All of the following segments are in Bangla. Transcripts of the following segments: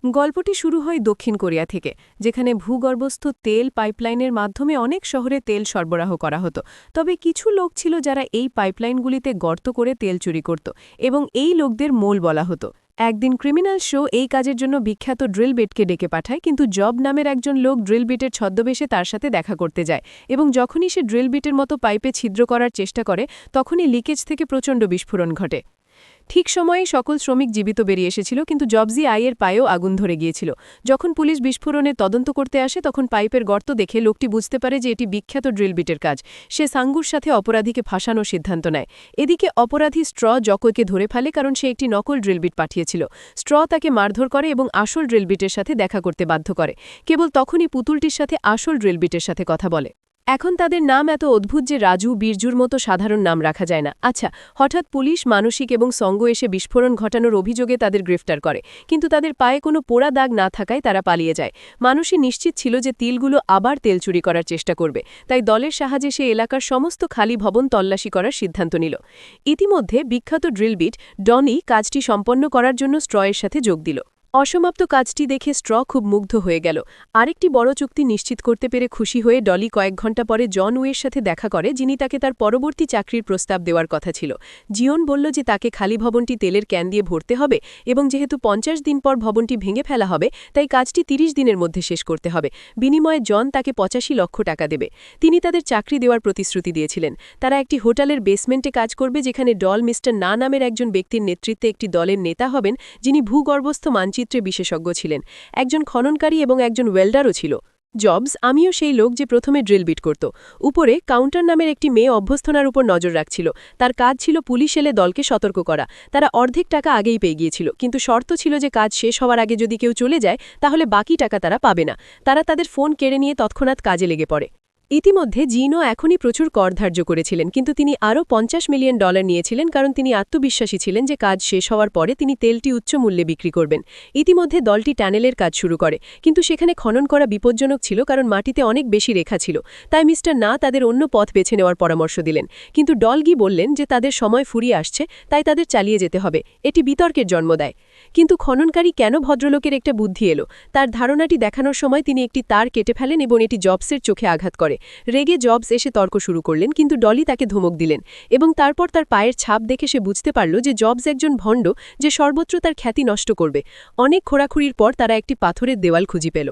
গল্পটি শুরু হয় দক্ষিণ কোরিয়া থেকে, যেখানে ভূগর্ভস্থ তেল পাইপলাইনের মাধ্যমে অনেক শহরে তেল সরবরাহ করা হতো। তবে কিছু লোক ছিল যারা এই পাইপলাইনগুলিতে গর্ত করে তেল চুরি করত, এবং এই লোকদের মোল বলা হতো। একদিন ক্রিমিনাল শো এই কাজের জন্য বিখ্যাত ড্রিল বিটকে ডেকে পাঠায়, কিন্তু জব নামের একজন লোক ড্রিল বিটের ছদ্মবেশে তার সাথে দেখা করতে যায়, এবং যখনই সে ড্রিল বিটের মতো পাইপে ছিদ্র করার চেষ্টা করে তখনই লিকেজ থেকে প্রচণ্ড বিস্ফোরণ ঘটে। ঠিক সময়েই সকল শ্রমিক জীবিত বেরিয়ে এসেছিল, কিন্তু জবজি আইয়ের পায়েও আগুন ধরে গিয়েছিল। যখন পুলিশ বিস্ফোরণের তদন্ত করতে আসে তখন পাইপের গর্ত দেখে লোকটি বুঝতে পারে যে এটি বিখ্যাত ড্রিল বিটের কাজ। সে সাঙ্গুর সাথে অপরাধীকে ফাঁসানোর সিদ্ধান্ত নেয়। এদিকে অপরাধী স্ট্র জকোকে ধরে ফেলে, কারণ সে একটি নকল ড্রিল বিট পাঠিয়েছিল। স্ট্র তাকে মারধর করে এবং আসল ড্রিল বিটের সাথে দেখা করতে বাধ্য করে। কেবল তখনই পুতুলটির সাথে আসল ড্রিল বিটের সাথে কথা বলে। এখন তাদের নাম এত অদ্ভুত যে রাজু, বীরজুর মতো সাধারণ নাম রাখা যায় না। আচ্ছা, হঠাৎ পুলিশ মানসিক এবং সঙ্গ এসে বিস্ফোরণ ঘটানোর অভিযোগে তাদের গ্রেফতার করে, কিন্তু তাদের পায়ে কোনো পোড়া দাগ না থাকায় তারা পালিয়ে যায়। মানুষই নিশ্চিত ছিল যে তিলগুলো আবার তেল চুরি করার চেষ্টা করবে, তাই দলের সাহায্যে সে এলাকার সমস্ত খালি ভবন তল্লাশি করার সিদ্ধান্ত নিল। ইতিমধ্যে বিখ্যাত ড্রিলবিট ডনি কাজটি সম্পন্ন করার জন্য স্ট্রয়ের সাথে যোগ দিল। অসমাপ্ত কাজটি দেখে স্ট্র খুব মুগ্ধ হয়ে গেল। আরেকটি বড় চুক্তি নিশ্চিত করতে পেরে খুশি হয়ে ডলি কয়েক ঘণ্টা পরে জন উয়ের সাথে দেখা করে, যিনি তাকে তার পরবর্তী চাকরির প্রস্তাব দেওয়ার কথা ছিল। জিওন বলল যে তাকে খালি ভবনটি তেলের ক্যান দিয়ে ভরতে হবে, এবং যেহেতু 50 দিন পর ভবনটি ভেঙে ফেলা হবে তাই কাজটি 30 দিনের মধ্যে শেষ করতে হবে। বিনিময়ে জন তাকে 85 লক্ষ টাকা দেবে। তিনি তাদের চাকরি দেওয়ার প্রতিশ্রুতি দিয়েছিলেন। তারা একটি হোটেলের বেসমেন্টে কাজ করবে, যেখানে ডল মিস্টার না নামের একজন ব্যক্তির নেতৃত্বে একটি দলের নেতা হবেন, যিনি ভূগর্ভস্থ চিত্রে বিশেষজ্ঞ ছিলেন। একজন খননকারী এবং একজন ওয়েল্ডারও ছিল। জবস আমিও সেই লোক যে প্রথমে ড্রিল বিট করত। উপরে কাউন্টার নামের একটি মেয়ে অভ্যর্থনার উপর নজর রাখছিল। তার কাজ ছিল পুলিশ এলে দলকে সতর্ক করা। তারা অর্ধেক টাকা আগেই পেয়ে গিয়েছিল, কিন্তু শর্ত ছিল যে কাজ শেষ হওয়ার আগে যদি কেউ চলে যায় তাহলে বাকি টাকা তারা পাবে না। তারা তাদের ফোন কেড়ে নিয়ে তৎক্ষণাৎ কাজে লেগে পড়ে। ইতিমধ্যে জিনো এখনই প্রচুর কর ধার্য করেছিলেন, কিন্তু তিনি আরও $50 মিলিয়ন নিয়েছিলেন, কারণ তিনি আত্মবিশ্বাসী ছিলেন যে কাজ শেষ হওয়ার পরে তিনি তেলটি উচ্চ মূল্যে বিক্রি করবেন। ইতিমধ্যে দলটি টানেলের কাজ শুরু করে, কিন্তু সেখানে খনন করা বিপজ্জনক ছিল, কারণ মাটিতে অনেক বেশি রেখা ছিল। তাই মিস্টার না তাদের অন্য পথ বেছে নেওয়ার পরামর্শ দিলেন, কিন্তু ডলগি বললেন যে তাদের সময় ফুরিয়ে আসছে, তাই তাদের চালিয়ে যেতে হবে। এটি বিতর্কের জন্ম দেয়। কিন্তু খননকারী কেন ভদ্রলোকের একটা বুদ্ধি এলো। তার ধারণাটি দেখানোর সময় তিনি একটি তার কেটে ফেলেন এবং এটি জবসের চোখে আঘাত করে। রেগে জবস এসে তর্ক শুরু করলেন, কিন্তু ডলি তাকে ধমক দিলেন, এবং তারপর তার পায়ের ছাপ দেখে সে বুঝতে পারল যে জবস একজন ভণ্ড, যে সর্বত্র তার খ্যাতি নষ্ট করবে। অনেক খোঁড়াখুড়ির পর তারা একটি পাথরের দেওয়াল খুঁজে পেল।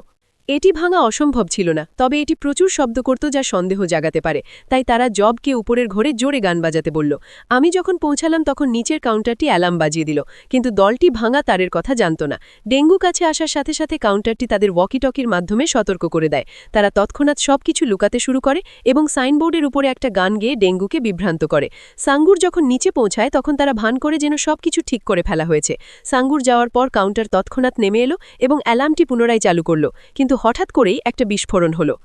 এটি ভাঙা অসম্ভব ছিল না, তবে এটি প্রচুর শব্দ করত যা সন্দেহ জাগাতে পারে। তাই তারা জবকে উপরের ঘরে জোরে গান বাজাতে বলল। আমি যখন পৌঁছালাম তখন নিচের কাউন্টারটি অ্যালার্ম বাজিয়ে দিল, কিন্তু দলটি ভাঙা তারের কথা জানত না। ডেঙ্গু কাছে আসার সাথে সাথে কাউন্টারটি তাদের ওয়াকিটকির মাধ্যমে সতর্ক করে দেয়। তারা তৎক্ষণাৎ সবকিছু লুকাতে শুরু করে এবং সাইনবোর্ডের উপরে একটা গান গেয়ে ডেঙ্গুকে বিভ্রান্ত করে। সাঙ্গুর যখন নিচে পৌঁছায় তখন তারা ভান করে যেন সবকিছু ঠিক করে ফেলা হয়েছে। সাঙ্গুর যাওয়ার পর কাউন্টার তৎক্ষণাৎ নেমে এলো এবং অ্যালার্মটি পুনরায় চালু করল, কিন্তু হঠাৎ করেই একটা বিস্ফোরণ হলো।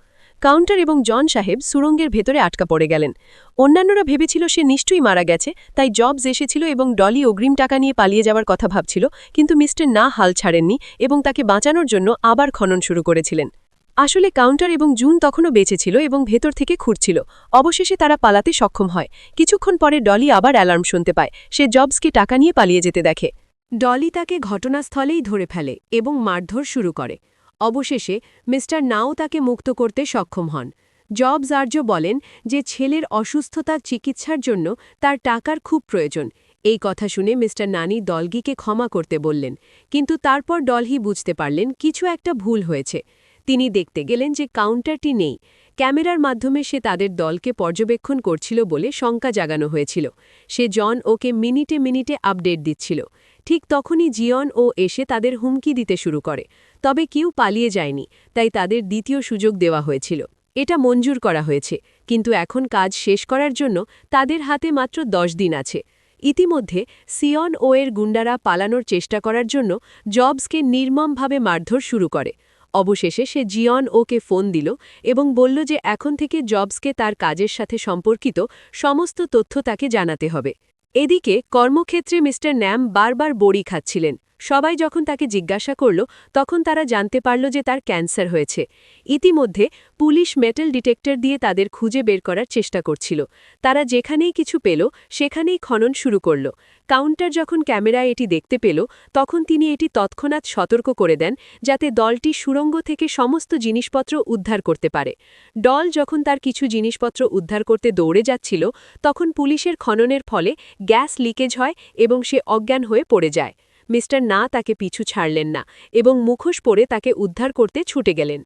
কাউন্টার এবং জন সাহেব সুড়ঙ্গের ভেতরে আটকা পড়ে গেলেন। অন্যান্যরা ভেবেছিল সে নিশ্চয়ই মারা গেছে, তাই জবস এসেছিল এবং ডলি অগ্রিম টাকা নিয়ে পালিয়ে যাওয়ার কথা ভাবছিল, কিন্তু মিস্টার না হাল ছাড়েননি এবং তাকে বাঁচানোর জন্য আবার খনন শুরু করেছিলেন। আসলে কাউন্টার এবং জুন তখনও বেঁচে ছিল এবং ভেতর থেকে খুঁড়ছিল। অবশেষে তারা পালাতে সক্ষম হয়। কিছুক্ষণ পরে ডলি আবার অ্যালার্ম শুনতে পায়। সে জবসকে টাকা নিয়ে পালিয়ে যেতে দেখে। ডলি তাকে ঘটনাস্থলেই ধরে ফেলে এবং মারধর শুরু করে। অবশেষে মিস্টার নাও তাকে মুক্ত করতে সক্ষম হন। জবস আর্য বলেন যে ছেলের অসুস্থতার চিকিৎসার জন্য তার টাকার খুব প্রয়োজন। এই কথা শুনে মিস্টার নানি দলগিকে ক্ষমা করতে বললেন, কিন্তু তারপর ডলহি বুঝতে পারলেন কিছু একটা ভুল হয়েছে। তিনি দেখতে গেলেন যে কাউন্টারটি নেই। ক্যামেরার মাধ্যমে সে তাদের দলকে পর্যবেক্ষণ করছিল বলে শঙ্কা জাগানো হয়েছিল। সে জন ওকে মিনিটে মিনিটে আপডেট দিচ্ছিল। ঠিক তখনই জিয়ন ও এসে তাদের হুমকি দিতে শুরু করে। তবে কেউ পালিয়ে যায়নি, তাই তাদের দ্বিতীয় সুযোগ দেওয়া হয়েছিল। এটা মঞ্জুর করা হয়েছে, কিন্তু এখন কাজ শেষ করার জন্য তাদের হাতে মাত্র 10 দিন আছে। ইতিমধ্যে সিয়ন ও এর গুন্ডারা পালানোর চেষ্টা করার জন্য জবসকে নির্মমভাবে মারধর শুরু করে। অবশেষে সে জিয়ন ওকে ফোন দিল এবং বলল যে এখন থেকে জবসকে তার কাজের সাথে সম্পর্কিত সমস্ত তথ্য তাকে জানাতে হবে। এদিকে কর্মক্ষেত্রে মিস্টার ন্যাম বারবার বড়ি খাচ্ছিলেন। সবাই যখন তাকে জিজ্ঞাসা করল তখন তারা জানতে পারল যে তার ক্যান্সার হয়েছে। ইতিমধ্যে পুলিশ মেটাল ডিটেক্টর দিয়ে তাদের খুঁজে বের করার চেষ্টা করছিল। তারা যেখানেই কিছু পেল সেখানেই খনন শুরু করল। কাউন্টার যখন ক্যামেরায় এটি দেখতে পেল তখন তিনি এটি তৎক্ষণাৎ সতর্ক করে দেন যাতে দলটি সুড়ঙ্গ থেকে সমস্ত জিনিসপত্র উদ্ধার করতে পারে। দল যখন তার কিছু জিনিসপত্র উদ্ধার করতে দৌড়ে যাচ্ছিল তখন পুলিশের খননের ফলে গ্যাস লিকেজ হয় এবং সে অজ্ঞান হয়ে পড়ে যায়। মিস্টার না তাকে পিছু ছাড়লেন না এবং মুখোশ পরে তাকে উদ্ধার করতে ছুটে গেলেন।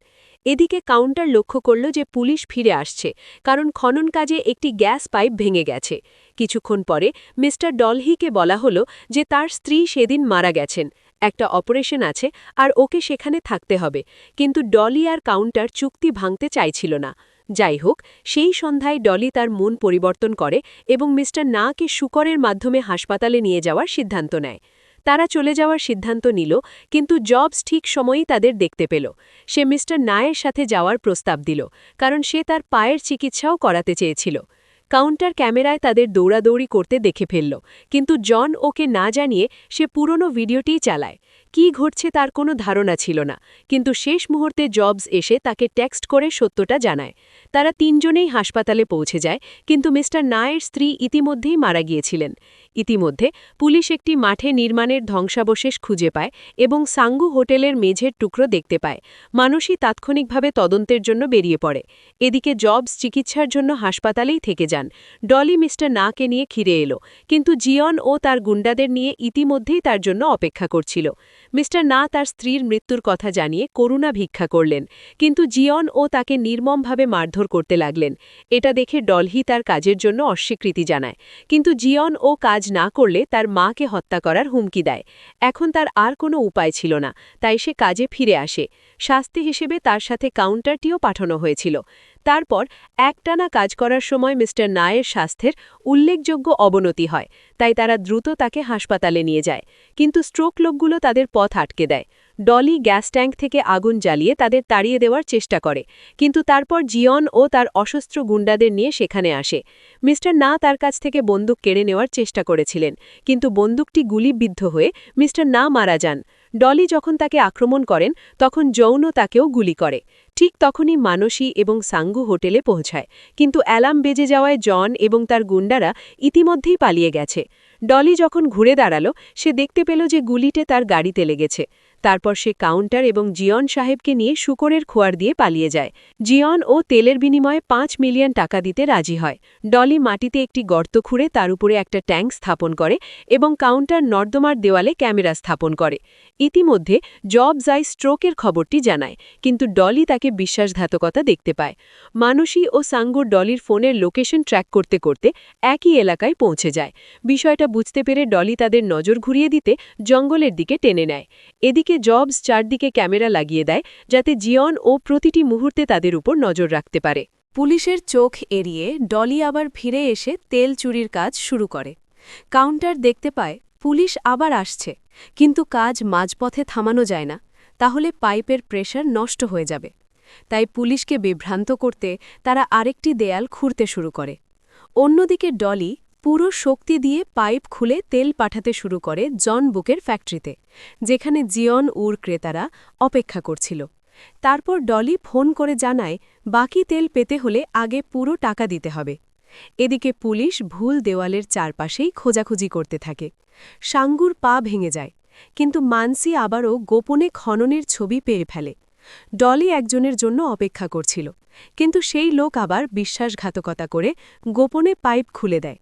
এদিকে কাউন্টার লক্ষ্য করল যে পুলিশ ফিরে আসছে, কারণ খনন কাজে একটি গ্যাস পাইপ ভেঙে গেছে। কিছুক্ষণ পরে মিস্টার ডলহিকে বলা হলো যে তার স্ত্রী সেদিন মারা গেছেন, একটা অপারেশন আছে আর ওকে সেখানে থাকতে হবে, কিন্তু ডলি আর কাউন্টার চুক্তি ভাঙতে চাইছিল না। যাই হোক, সেই সন্ধ্যায় ডলি তার মন পরিবর্তন করে এবং মিস্টার নাকে শুকরের মাধ্যমে হাসপাতালে নিয়ে যাওয়ার সিদ্ধান্ত নেয়। তারা চলে যাওয়ার সিদ্ধান্ত নিল, কিন্তু জবস ঠিক সময়েই তাদের দেখতে পেল। সে মিস্টার নায়ের সাথে যাওয়ার প্রস্তাব দিল, কারণ সে তার পায়ের চিকিৎসাও করাতে চেয়েছিল। কাউন্টার ক্যামেরায় তাদের দৌড়াদৌড়ি করতে দেখে ফেলল, কিন্তু জন ওকে না জানিয়ে সে পুরনো ভিডিওটিই চালায়। কি ঘটছে তার কোনো ধারণা ছিল না, কিন্তু শেষ মুহূর্তে জবস এসে তাকে টেক্সট করে সত্যটা জানায়। তারা তিনজনেই হাসপাতালে পৌঁছে যায়, কিন্তু মিস্টার নায়ের স্ত্রী ইতিমধ্যেই মারা গিয়েছিলেন। ইতিমধ্যে পুলিশ একটি মাঠে নির্মাণের ধ্বংসাবশেষ খুঁজে পায় এবং সাঙ্গু হোটেলের মেঝের টুকরো দেখতে পায়। মানুষই তাৎক্ষণিকভাবে তদন্তের জন্য বেরিয়ে পড়ে। এদিকে জবস চিকিৎসার জন্য হাসপাতালেই থেকে যান। ডলি মিস্টার নাকে নিয়ে ফিরে এলো, কিন্তু জিয়ন ও তার গুন্ডাদের নিয়ে ইতিমধ্যেই তার জন্য অপেক্ষা করছিল। মিস্টার না তার স্ত্রীর মৃত্যুর কথা জানিয়ে করুণা ভিক্ষা করলেন, কিন্তু জিয়ন ও তাকে নির্মমভাবে মারধর করতে লাগলেন। এটা দেখে ডলহি তার কাজের জন্য অস্বীকৃতি জানায়, কিন্তু জিয়ন ও কাজ না করলে তার মাকে হত্যা করার হুমকি দেয়। এখন তার আর কোনো উপায় ছিল না, তাই সে কাজে ফিরে আসে। শাস্তি হিসেবে তার সাথে কাউন্টারটিও পাঠানো হয়েছিল। তারপর একটানা কাজ করার সময় মিস্টার নায়ের স্বাস্থ্যের উল্লেখযোগ্য অবনতি হয়, তাই তারা দ্রুত তাকে হাসপাতালে নিয়ে যায়, কিন্তু স্ট্রোক লোকগুলো তাদের পথ আটকে দেয়। ডলি গ্যাস ট্যাঙ্ক থেকে আগুন জ্বালিয়ে তাদের তাড়িয়ে দেওয়ার চেষ্টা করে, কিন্তু তারপর জিয়ন ও তার অসস্ত্র গুন্ডাদের নিয়ে সেখানে আসে। মিস্টার না তার কাছ থেকে বন্দুক কেড়ে নেওয়ার চেষ্টা করেছিলেন, কিন্তু বন্দুকটি গুলিবিদ্ধ হয়ে মিস্টার না মারা যান। ডলি যখন তাকে আক্রমণ করেন তখন যৌন তাকেও গুলি করে। ঠিক তখনই মানসী এবং সাঙ্গু হোটেলে পৌঁছায়, কিন্তু অ্যালার্ম বেজে যাওয়ায় জন এবং তার গুন্ডারা ইতিমধ্যেই পালিয়ে গেছে। ডলি যখন ঘুরে দাঁড়ালো সে দেখতে পেল যে গুলিতে তার গাড়িতে লেগেছে। তারপর সে কাউন্টার এবং জিয়ন সাহেবকে নিয়ে শুকরের খোয়ার দিয়ে পালিয়ে যায়। জিয়ন ও তেলের বিনিময়ে ৫ মিলিয়ন টাকা দিতে রাজি হয়। ডলি মাটিতে একটি গর্ত খুঁড়ে তার উপরে একটা ট্যাঙ্ক স্থাপন করে এবং কাউন্টার নর্দমার দেওয়ালে ক্যামেরা স্থাপন করে। ইতিমধ্যে জবস স্ট্রোকের খবরটি জানায়, কিন্তু ডলি তাকে বিশ্বাসঘাতকতা দেখতে পায়। মানসী ও সাঙ্গুর ডলির ফোনের লোকেশন ট্র্যাক করতে করতে একই এলাকায় পৌঁছে যায়। বিষয়টা বুঝতে পেরে ডলি তাদের নজর ঘুরিয়ে দিতে জঙ্গলের দিকে টেনে নেয়। এদিকে জবস চারদিকে ক্যামেরা লাগিয়ে দেয়, যাতে জিয়ন ও প্রতিটি মুহূর্তে তাদের উপর নজর রাখতে পারে। পুলিশের চোখ এড়িয়ে ডলি আবার ফিরে এসে তেল চুরির কাজ শুরু করে। কাউন্টার দেখতে পায় পুলিশ আবার আসছে, কিন্তু কাজ মাঝপথে থামানো যায় না, তাহলে পাইপের প্রেশার নষ্ট হয়ে যাবে। তাই পুলিশকে বিভ্রান্ত করতে তারা আরেকটি দেয়াল খুঁড়তে শুরু করে। অন্যদিকে ডলি পুরো শক্তি দিয়ে পাইপ খুলে তেল পাঠাতে শুরু করে জন বুকের ফ্যাক্টরিতে, যেখানে জিয়ন উর ক্রেতারা অপেক্ষা করছিল। তারপর ডলি ফোন করে জানায় বাকি তেল পেতে হলে আগে পুরো টাকা দিতে হবে। এদিকে পুলিশ ভুল দেওয়ালের চারপাশেই খোঁজাখুঁজি করতে থাকে। সাঙ্গুর পা ভেঙে যায়, কিন্তু মানসি আবারও গোপনে খননের ছবি পেয়ে ফেলে। ডলি একজনের জন্য অপেক্ষা করছিল, কিন্তু সেই লোক আবার বিশ্বাসঘাতকতা করে গোপনে পাইপ খুলে দেয়।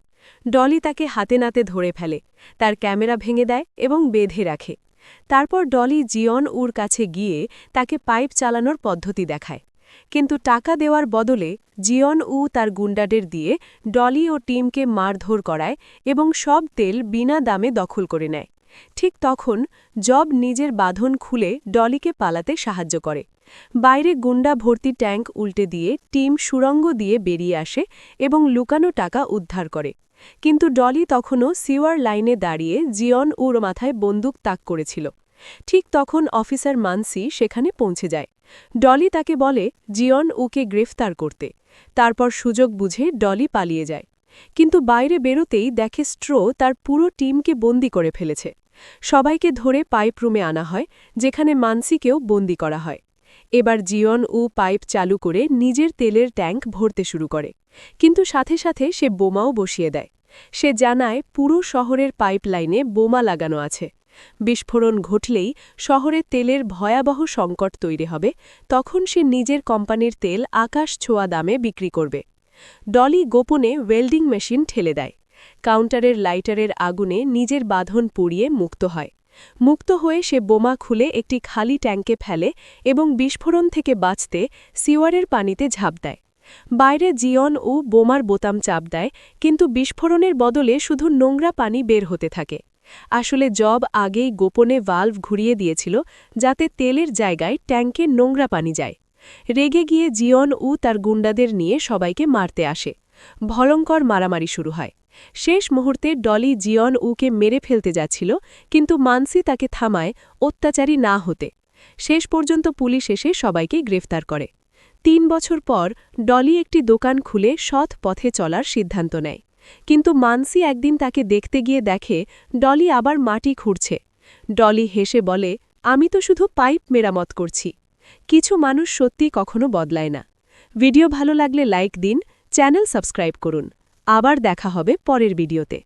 ডলি তাকে হাতে নাতে ধরে ফেলে, তার ক্যামেরা ভেঙে দেয় এবং বেঁধে রাখে। তারপর ডলি জিয়ন উর কাছে গিয়ে তাকে পাইপ চালানোর পদ্ধতি দেখায়, কিন্তু টাকা দেওয়ার বদলে জিয়ন উ তার গুন্ডাদের দিয়ে ডলি ও টিমকে মারধর করায় এবং সব তেল বিনা দামে দখল করে নেয়। ঠিক তখন জব নিজের বাঁধন খুলে ডলিকে পালাতে সাহায্য করে। বাইরে গুন্ডা ভর্তি ট্যাঙ্ক উল্টে দিয়ে টিম সুড়ঙ্গ দিয়ে বেরিয়ে আসে এবং লুকানো টাকা উদ্ধার করে, কিন্তু ডলি তখনও সিওয়ার লাইনে দাঁড়িয়ে জিয়ন উর মাথায় বন্দুক তাক করেছিল। ঠিক তখন অফিসার মানসি সেখানে পৌঁছে যায়। ডলি তাকে বলে জিয়ন উকে গ্রেফতার করতে। তারপর সুযোগ বুঝে ডলি পালিয়ে যায়, কিন্তু বাইরে বেরোতেই দেখে স্ট্রো তার পুরো টিমকে বন্দি করে ফেলেছে। সবাইকে ধরে পাইপ রুমে আনা হয়, যেখানে মানসিকেও বন্দি করা হয়। এবার জিয়ন উ পাইপ চালু করে নিজের তেলের ট্যাঙ্ক ভরতে শুরু করে, কিন্তু সাথে সাথে সে বোমাও বসিয়ে দেয়। সে জানায় পুরো শহরের পাইপলাইনে বোমা লাগানো আছে। বিস্ফোরণ ঘটলেই শহরে তেলের ভয়াবহ সংকট তৈরি হবে, তখন সে নিজের কোম্পানির তেল আকাশ ছোঁয়া দামে বিক্রি করবে। ডলি গোপনে ওয়েল্ডিং মেশিন ঠেলে দেয়। কাউন্টারের লাইটারের আগুনে নিজের বাঁধন পুড়িয়ে মুক্ত হয়। মুক্ত হয়ে সে বোমা খুলে একটি খালি ট্যাঙ্কে ফেলে এবং বিস্ফোরণ থেকে বাঁচতে সিওয়ারের পানিতে ঝাঁপ দেয়। বাইরে জিয়ন ও বোমার বোতাম চাপ দেয়, কিন্তু বিস্ফোরণের বদলে শুধু নোংরা পানি বের হতে থাকে। আসলে জব আগেই গোপনে ভাল্ভ ঘুরিয়ে দিয়েছিল, যাতে তেলের জায়গায় ট্যাঙ্কে নোংরা পানি যায়। রেগে গিয়ে জিয়ন উ তার গুন্ডাদের নিয়ে সবাইকে মারতে আসে। ভয়ঙ্কর মারামারি শুরু হয়। শেষ মুহূর্তে ডলি জিয়ন উকে মেরে ফেলতে যাচ্ছিল, কিন্তু মানসি তাকে থামায় অত্যাচারী না হতে। শেষ পর্যন্ত পুলিশ এসে সবাইকে গ্রেফতার করে। ৩ বছর পর ডলি একটি দোকান খুলে সৎ পথে চলার সিদ্ধান্ত নেয়। কিন্তু মানসি একদিন তাকে দেখতে গিয়ে দেখে ডলি আবার মাটি খুঁড়ছে। ডলি হেসে বলে, আমি তো শুধু পাইপ মেরামত করছি। কিছু মানুষ সত্যি কখনো বদলায় না। ভিডিও ভালো লাগলে লাইক দিন, চ্যানেল সাবস্ক্রাইব করুন। আবার দেখা হবে পরের ভিডিওতে।